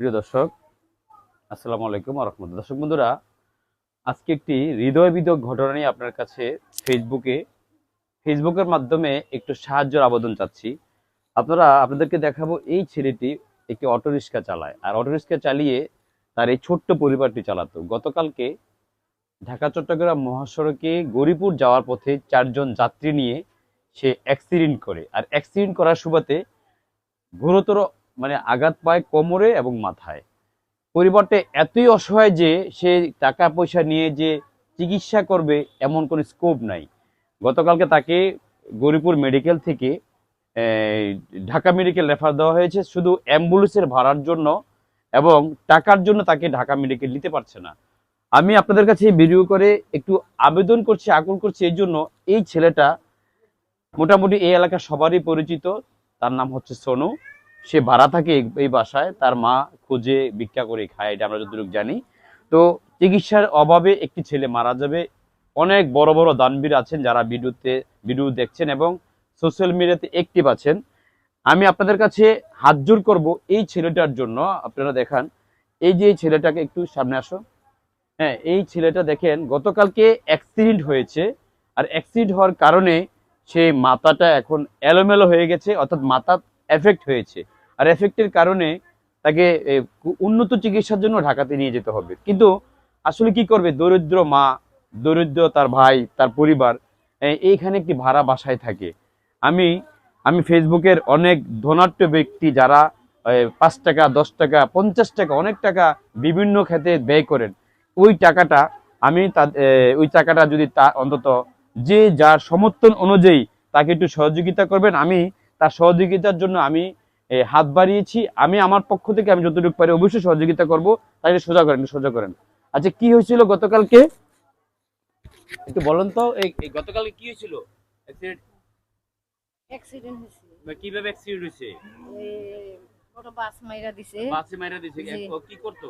প্রিয় দর্শক, আসসালামু আলাইকুম ওয়া রাহমাতুল্লাহ। দর্শক বন্ধুরা, আজকে একটি হৃদয় বিদারক ঘটনা নিয়ে আপনার কাছে ফেসবুকের মাধ্যমে একটু সাহায্যের আবেদন চাচ্ছি। আপনাদেরকে দেখাবো, এই ছেলেটি একটি অটোরিকশা চালায়, আর অটোরিকশা চালিয়ে তার এই ছোট্ট পরিবারটি চালাতো। গতকালকে ঢাকা চট্টগ্রাম মহাসড়কে গৌরীপুর যাওয়ার পথে 4 জন যাত্রী নিয়ে সে অ্যাক্সিডেন্ট করে, আর অ্যাক্সিডেন্ট করার সুবাদে গুরুতর আঘাত পায় কোমরে এবং মাথায়। পরিবারটা এতই অসহায় যে সে টাকা পয়সা নিয়ে যে চিকিৎসা করবে এমন কোনো স্কোপ নাই। গতকালকে তাকে গৌরীপুর মেডিকেল থেকে এই, ঢাকা মেডিকেল রেফার দেওয়া হয়েছে শুধু অ্যাম্বুলেন্সের ভাড়ার জন্য, এবং টাকার জন্য তাকে ঢাকা মেডিকেল নিতে পারছে না। আমি আপনাদের কাছে ভিডিও করে একটু আবেদন করছি, আকুল করছি এই জন্য। এই ছেলেটা মোটামুটি এই এলাকার সবারই পরিচিত। তার নাম হচ্ছে সোনু। সে ভাড়া থাকে এই বাসায়, তার মা খুঁজে ভিক্ষা করে খায়, এটা আমরা যতটুকু জানি। তো চিকিৎসার অভাবে একটি ছেলে মারা যাবে। অনেক বড় বড় দানবীর আছেন যারা ভিডিও দেখছেন এবং সোশ্যাল মিডিয়াতে অ্যাক্টিভ আছেন। আমি আপনাদের কাছে হাত জোর করবো এই ছেলেটার জন্য। আপনারা দেখান, এই যে এই ছেলেটাকে একটু সামনে আসো। হ্যাঁ, এই ছেলেটা দেখেন গতকালকে অ্যাক্সিডেন্ট হয়েছে, আর অ্যাক্সিডেন্ট হওয়ার কারণে সে মাথাটা এখন এলোমেলো হয়ে গেছে, অর্থাৎ মাথা এফেক্ট হয়েছে। আর এফেক্টের কারণে তাকে উন্নত চিকিৎসার জন্য ঢাকাতে নিয়ে যেতে হবে। কিন্তু আসলে কি করবে, দরিদ্র মা, দরিদ্র তার ভাই, তার পরিবার এইখানে একটি ভাড়া বাসায় থাকে। আমি আমি ফেসবুকের অনেক ধনাঢ্য ব্যক্তি যারা 5 টাকা, 10 টাকা, 50 টাকা, অনেক টাকা বিভিন্ন ক্ষেত্রে ব্যয় করেন, ওই টাকাটা ওই টাকাটা যদি তা অন্তত যে যার সমর্থন অনুযায়ী তাকে একটু সহযোগিতা করবেন। আমি তার সহযোগিতার জন্য আমি হাত বাড়িয়েছি। আমি আমার পক্ষ থেকে আমি যতটুকু পারি অবশ্যই সহযোগিতা করব। তাই সোজা করেন। আচ্ছা, কি হয়েছিল গতকালকে একটু বলেন তো। এই গতকালকে কি হয়েছিল? অ্যাক্সিডেন্ট? অ্যাক্সিডেন্ট হয়েছে। কিভাবে অ্যাক্সিডেন্ট হয়েছে? বড় বাস মাইরা দিছে। বাসে মাইরা দিছে? জি। ও কি করতো?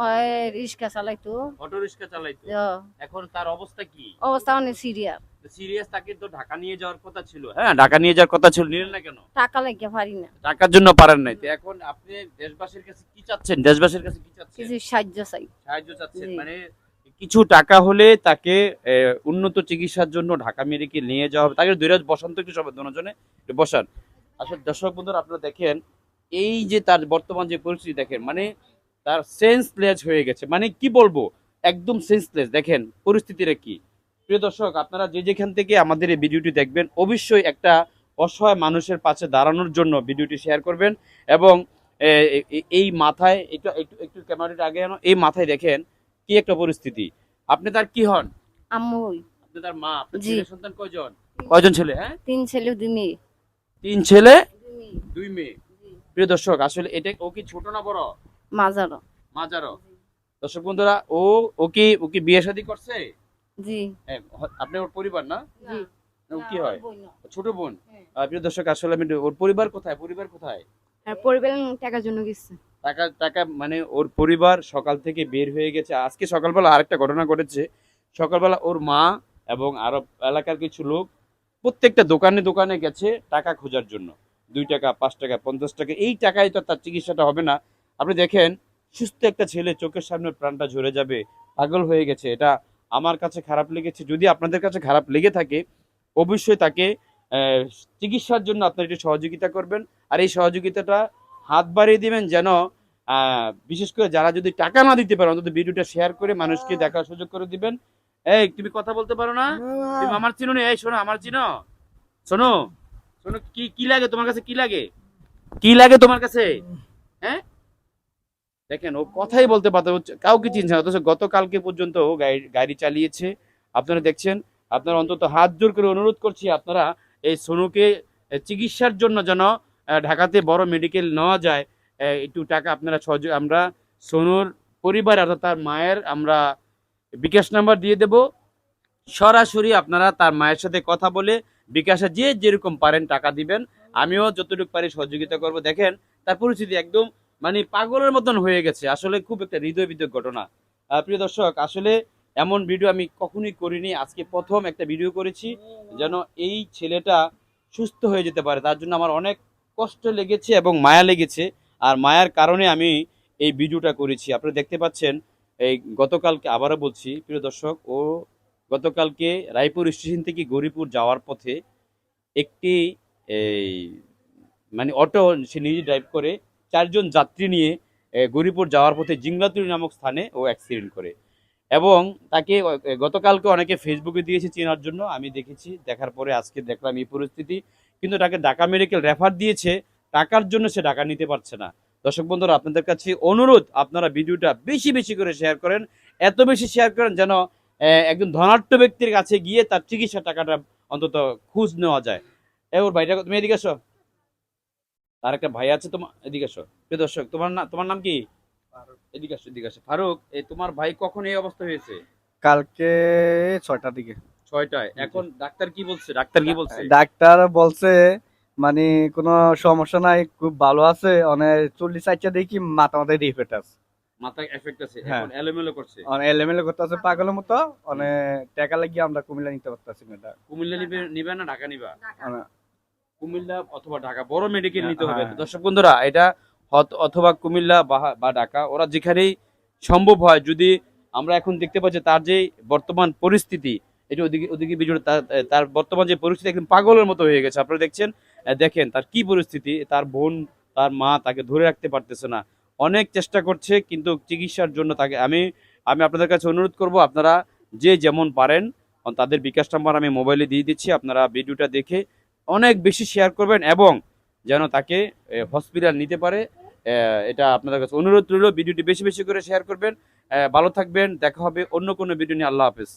ওই রিক্সা চালাইতো। Auto rickshaw চালাইতো? ও, এখন তার অবস্থা কি? অবস্থা অনেক সিরিয়াস। সিরিয়াস? তাকে তো ঢাকা নিয়ে যাওয়ার কথা ছিল। হ্যাঁ, ঢাকা নিয়ে যাওয়ার কথা ছিল, নিলেন না কেন? টাকা লাগিয়ে পারি না। টাকার জন্য পারেন নাই। তো এখন আপনি দেশবাসীর কাছে কি চাচ্ছেন? দেশবাসীর কাছে কি চাচ্ছেন? কিছু সাহায্য চাই। সাহায্য চাচ্ছেন? জি। কিছু টাকা হলে তাকে উন্নত চিকিৎসার জন্য ঢাকা মেডিকেল নিয়ে যাওয়া হবে। তাকে ধৈর্য বসান তো, একটু সবাই দুজনে একটু বসান। আসলে দর্শক বন্ধুরা, আপনারা দেখেন এই যে তার বর্তমান যে পরিস্থিতি দেখেন, তার সেন্সলেস হয়ে গেছে। কি বলবো, একদম সেন্সলেস। দেখেন পরিস্থিতিটা কি। প্রিয় দর্শক, আপনারা যে যেখান থেকে আমাদের এই ভিডিওটি দেখবেন, অবশ্যই একটা অসহায় মানুষের পাশে দাঁড়ানোর জন্য ভিডিওটি শেয়ার করবেন। এবং এই মাথায় একটু একটু একটু ক্যামেরাটা আগে আনো। এই মাথায় দেখেন কি একটা পরিস্থিতি। আপনি তার কি হন? আম্মু হই। আপনি তার মা? আপনার জি। ছেলে সন্তান কয়জন? কয়জন ছেলে? হ্যাঁ, 3 ছেলে 2 মেয়ে। 3 ছেলে 2 মেয়ে। 2 মেয়ে। জি। প্রিয় দর্শক, আসলে এটা ও কি ছোট না বড়? মাজারো। মাঝারো। দর্শক বন্ধুরা, ও কি বিয়ে শাদী করছে? জি। আপনি ওর পরিবার না? জি। ও কি হয়? ছোট বোন? হ্যাঁ। প্রিয় দর্শক, আসলে আমি ওর পরিবার কোথায়? পরিবার কোথায়? আর পরিবার টাকার জন্য গেছে। টাকা টাকা ওর পরিবার সকাল থেকে বের হয়ে গেছে। আজকে সকালবেলা আরেকটা ঘটনা ঘটেছে। সকালবেলা ওর মা এবং আরো এলাকার কিছু লোক প্রত্যেকটা দোকানে দোকানে গেছে টাকা খোঁজার জন্য। 2 টাকা, 5 টাকা, 50 টাকা, এই টাকায় তো তার চিকিৎসাটা হবে না। আপনি দেখেন, সুস্থ একটা ছেলে চোখের সামনে প্রাণটা ঝরে যাবে, পাগল হয়ে গেছে। এটা আমার কাছে খারাপ লেগেছে। যদি আপনাদের কাছে খারাপ লেগে থাকে, অবশ্যই তাকে আহ, চিকিৎসার জন্য আপনারা একটু সহযোগিতা করবেন। আর এই সহযোগিতাটা হাত বাড়িয়ে দিবেন যেন বিশেষ করে যারা যদি টাকা না দিতে পারে, অন্তত ভিডিওটা শেয়ার করে মানুষকে দেখার সুযোগ করে দিবেন। এই, তুমি কথা বলতে পারো না? তুমি আমার চিনো না? এই শোনো, আমার চিনো? শোনো, শোনো, কি কি লাগে তোমার কাছে? কি লাগে? কি লাগে তোমার কাছে? হ্যাঁ, দেখেন ও কথাই বলতে পারতো, কাউকে চিনছে না, অথচ গতকালকে পর্যন্ত ও গাড়ি চালিয়েছে। আপনারা দেখছেন। আপনারা অন্তত হাত জোর করে অনুরোধ করছি, আপনারা এই সোনুকে চিকিৎসার জন্য যেন ঢাকাতে বড় মেডিকেল নেওয়া যায়। একটু টাকা আপনারা সহযোগ, আমরা সোনুর পরিবার অর্থাৎ তার মায়ের আমরা বিকাশ নাম্বার দিয়ে দেব। সরাসরি আপনারা তার মায়ের সাথে কথা বলে বিকাশে যে যেরকম পারেন টাকা দিবেন। আমিও যতটুকু পারি সহযোগিতা করব। দেখেন তার পরিস্থিতি একদম পাগলের মতন হয়ে গেছে। আসলে খুব একটা হৃদয় বিদারক ঘটনা। প্রিয় দর্শক, আসলে এমন ভিডিও আমি কখনোই করিনি, আজকে প্রথম একটা ভিডিও করেছি যেন এই ছেলেটা সুস্থ হয়ে যেতে পারে। তার জন্য আমার অনেক কষ্ট লেগেছে এবং মায়া লেগেছে। আর মায়ার কারণে আমি এই ভিডিওটা করেছি। আপনারা দেখতে পাচ্ছেন এই গতকালকে, আবারও বলছি প্রিয় দর্শক, ও গতকালকে রায়পুর স্টেশন থেকে গৌরীপুর যাওয়ার পথে একটি এই মানে অটো সে নিজে ড্রাইভ করে 4 জন যাত্রী নিয়ে গৌরীপুর যাওয়ার পথে জিংলাতুলি নামক স্থানে ও অ্যাক্সিডেন্ট করে। এবং তাকে গতকালকে অনেকে ফেসবুকে দিয়েছে চেনার জন্য, আমি দেখেছি, দেখার পরে আজকে দেখলাম এই পরিস্থিতি। কিন্তু তাকে ঢাকা মেডিকেল রেফার দিয়েছে, টাকার জন্য সে টাকা নিতে পারছে না। দর্শক বন্ধুরা, আপনাদের কাছে অনুরোধ, আপনারা ভিডিওটা বেশি বেশি করে শেয়ার করেন, এত বেশি শেয়ার করেন যেন একজন ধনাঢ্য ব্যক্তির কাছে গিয়ে তার চিকিৎসা টাকাটা অন্তত খোঁজ নেওয়া যায়। ওর ভাইটা, তুমি এদিকে আসো, তার একটা ভাই আছে, তোমার এদিকে আসো। প্রিয় দর্শক, তোমার নাম কি? এদিকে আসো, এদিকে আসো। ফারুক, এই তোমার ভাই কখন এই অবস্থা হয়েছে? কালকে 6টার দিকে। 6টায়। এখন ডাক্তার কি বলছে? ডাক্তার কি বলছে? ডাক্তার বলছে মানে কোনো সমস্যা নাই, খুব ভালো আছে। অনেক 40 দেখি মাথায় রিফেট আছে, মাথায় এফেক্ট আছে, হ্যাঁ। এখন এলোমেলো করছে। অনেক এলোমেলো করতেছে পাগলের মতো। অনেক টাকা লাগিয়ে আমরা কুমিল্লা নিতে পারতেছি না এটা। কুমিল্লা নিবে না ঢাকা নিবা? অনেক- কুমিল্লা অথবা ঢাকা, বড় মেডিকেল নিতে হবে। হ্যাঁ। দর্শক বন্ধুরা, এটা অথবা কুমিল্লা বা ঢাকা, ওরা যেখানেই সম্ভব হয়। যদি আমরা এখন দেখতে পাচ্ছি তার যে বর্তমান পরিস্থিতি, এটা ওদিকে ওদিকে বিজুড়ে, তার বর্তমান যে পরিস্থিতি একদম পাগলের মতো হয়ে গেছে। আপনারা দেখছেন, দেখেন তার কি পরিস্থিতি। তার বোন, তার মা তাকে ধরে রাখতে পারতেছে না, অনেক চেষ্টা করছে, কিন্তু চিকিৎসার জন্য তাকে আমি আমি আপনাদের কাছে অনুরোধ করব, আপনারা যে যেমন পারেন তাদের বিকাশ নাম্বার আমি মোবাইলে দিয়ে দিচ্ছি, আপনারা ভিডিওটা দেখে অনেক বেশি শেয়ার করবেন এবং যেন তাকে হসপিটাল নিতে পারে। এটা আপনাদের কাছে অনুরোধ রইল, ভিডিওটি বেশি বেশি করে শেয়ার করবেন। ভালো থাকবেন, দেখা হবে অন্য কোনো ভিডিও নিয়ে। আল্লাহ হাফেজ।